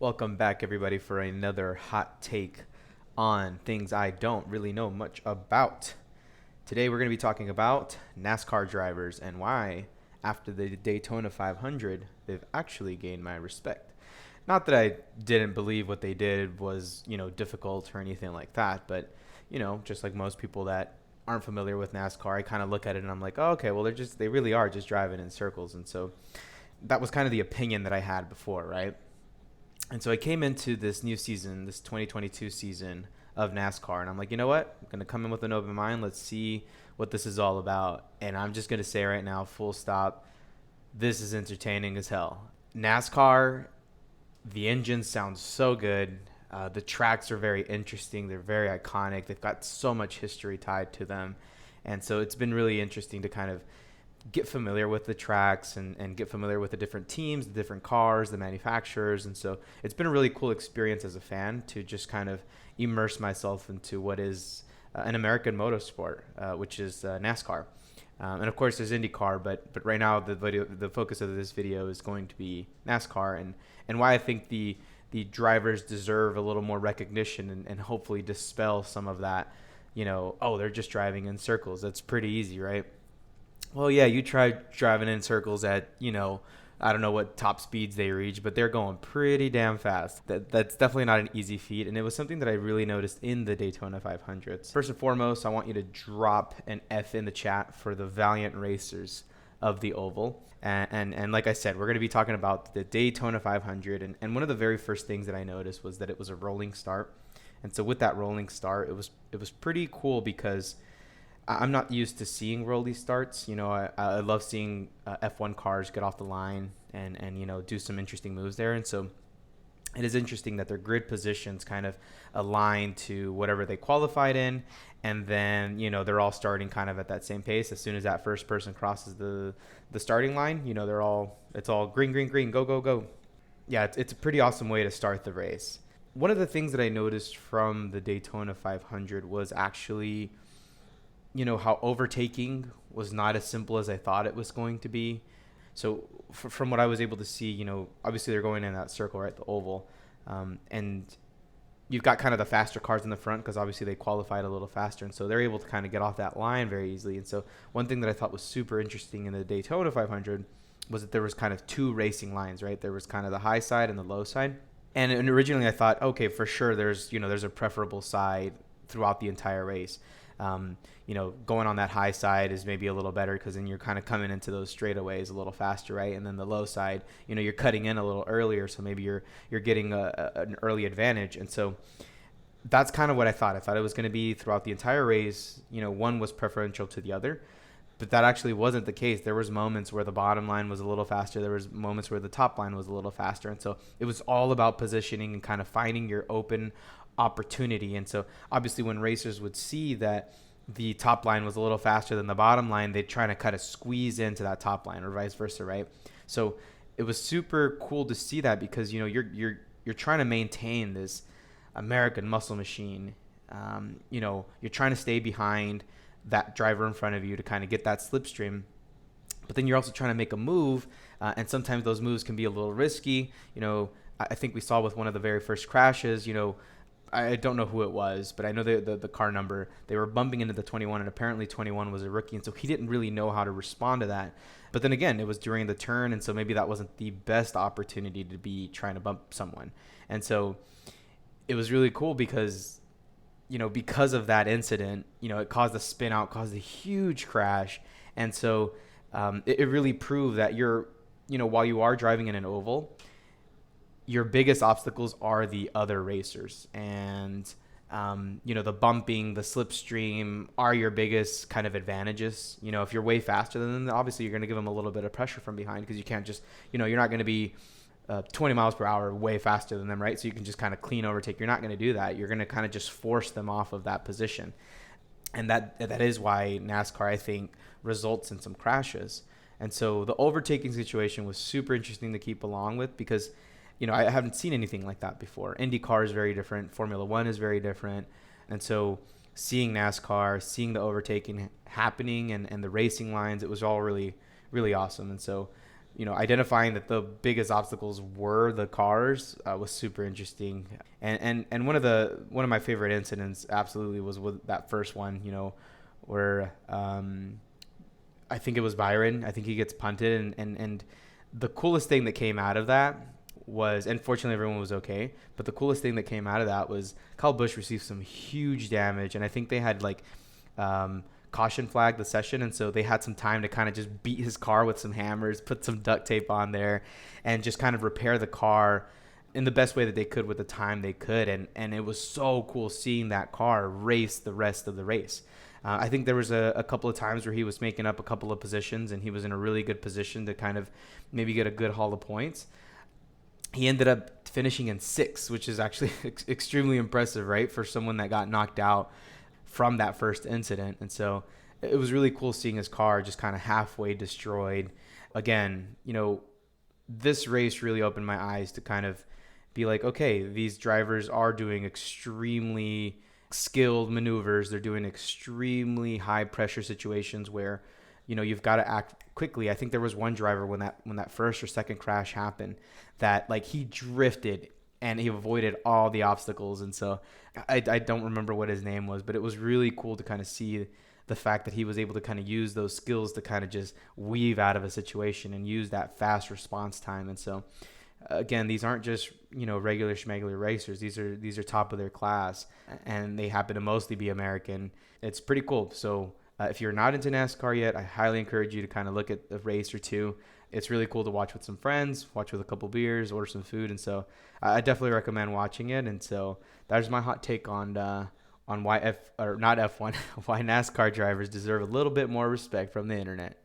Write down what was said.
Welcome back, everybody, for another hot take on things I don't really know much about. Today, we're going to be talking about NASCAR drivers and why, after the Daytona 500, they've actually gained my respect. Not that I didn't believe what they did was, difficult or anything like that, but, just like most people that aren't familiar with NASCAR, I kind of look at it and I'm like, oh, okay, well, they really are just driving in circles. And so that was kind of the opinion that I had before, right? And so I came into this new season, this 2022 season of NASCAR, and I'm like, you know what? I'm going to come in with an open mind. Let's see what this is all about. And I'm just going to say right now, full stop, this is entertaining as hell. NASCAR, the engines sound so good. The tracks are very interesting. They're very iconic. They've got so much history tied to them. And so it's been really interesting to kind of get familiar with the tracks and get familiar with the different teams, the different cars, the manufacturers. And so it's been a really cool experience as a fan to just kind of immerse myself into what is an American motorsport, which is NASCAR. And of course, there's IndyCar, but right now the focus of this video is going to be NASCAR and why I think the drivers deserve a little more recognition and hopefully dispel some of that, oh, they're just driving in circles. That's pretty easy, right? Well, yeah, you try driving in circles at, I don't know what top speeds they reach, but they're going pretty damn fast. That's definitely not an easy feat, and it was something that I really noticed in the Daytona 500s. First and foremost, I want you to drop an F in the chat for the valiant racers of the oval. And like I said, we're going to be talking about the Daytona 500, and one of the very first things that I noticed was that it was a rolling start. And so with that rolling start, it was pretty cool because I'm not used to seeing rolly starts. I love seeing F1 cars get off the line and do some interesting moves there. And so it is interesting that their grid positions kind of align to whatever they qualified in. And then, they're all starting kind of at that same pace. As soon as that first person crosses the starting line, it's all green, green, green, go, go, go. Yeah, it's a pretty awesome way to start the race. One of the things that I noticed from the Daytona 500 was actually how overtaking was not as simple as I thought it was going to be. So from what I was able to see, obviously they're going in that circle, right, the oval, and you've got kind of the faster cars in the front because obviously they qualified a little faster, and so they're able to kind of get off that line very easily. And so one thing that I thought was super interesting in the Daytona 500 was that there was kind of two racing lines, right? There was kind of the high side and the low side. And originally I thought, okay, for sure there's a preferable side throughout the entire race. Going on that high side is maybe a little better because then you're kind of coming into those straightaways a little faster, right? And then the low side, you're cutting in a little earlier, so maybe you're getting an early advantage. And so that's kind of what I thought. I thought it was going to be throughout the entire race. One was preferential to the other, but that actually wasn't the case. There was moments where the bottom line was a little faster. There was moments where the top line was a little faster. And so it was all about positioning and kind of finding your open opportunity. And so obviously when racers would see that the top line was a little faster than the bottom line, they'd try to kind of squeeze into that top line or vice versa, right? So it was super cool to see that because you're trying to maintain this American muscle machine. You're trying to stay behind that driver in front of you to kind of get that slipstream, but then you're also trying to make a move, and sometimes those moves can be a little risky. I think we saw with one of the very first crashes, I don't know who it was, but I know the car number. They were bumping into the 21, and apparently 21 was a rookie, and so he didn't really know how to respond to that. But then again, it was during the turn, and so maybe that wasn't the best opportunity to be trying to bump someone. And so it was really cool because, because of that incident, it caused a spin out, caused a huge crash. And so it really proved that while you are driving in an oval, your biggest obstacles are the other racers, and the bumping, the slipstream are your biggest kind of advantages. If you're way faster than them, obviously you're going to give them a little bit of pressure from behind because you can't just, you're not going to be 20 miles per hour way faster than them, right? So you can just kind of clean overtake. You're not going to do that. You're going to kind of just force them off of that position, and that is why NASCAR, I think, results in some crashes. And so the overtaking situation was super interesting to keep along with because I haven't seen anything like that before. IndyCar is very different. Formula One is very different. And so seeing NASCAR, seeing the overtaking happening and the racing lines, it was all really, really awesome. And so identifying that the biggest obstacles were the cars was super interesting. And one of my favorite incidents absolutely was with that first one, where I think it was Byron. I think he gets punted, and the coolest thing that came out of that was, and fortunately everyone was okay, but the coolest thing that came out of that was Kyle Busch received some huge damage, and I think they had like caution flag the session, and so they had some time to kind of just beat his car with some hammers, put some duct tape on there, and just kind of repair the car in the best way that they could with the time they could. And it was so cool seeing that car race the rest of the race. I think there was a couple of times where he was making up a couple of positions, and he was in a really good position to kind of maybe get a good haul of points. He ended up finishing in sixth, which is actually extremely impressive, right, for someone that got knocked out from that first incident. And so it was really cool seeing his car just kind of halfway destroyed. Again, this race really opened my eyes to kind of be like, okay, these drivers are doing extremely skilled maneuvers. They're doing extremely high pressure situations where, you've got to act quickly. I think there was one driver when that first or second crash happened that like he drifted and he avoided all the obstacles. And so I don't remember what his name was, but it was really cool to kind of see the fact that he was able to kind of use those skills to kind of just weave out of a situation and use that fast response time. And so again, these aren't just regular schmegular racers. These are top of their class, and they happen to mostly be American. It's pretty cool. So if you're not into NASCAR yet, I highly encourage you to kind of look at a race or two. It's really cool to watch with some friends, watch with a couple beers, order some food, and so I definitely recommend watching it. And so that's my hot take on why why NASCAR drivers deserve a little bit more respect from the internet.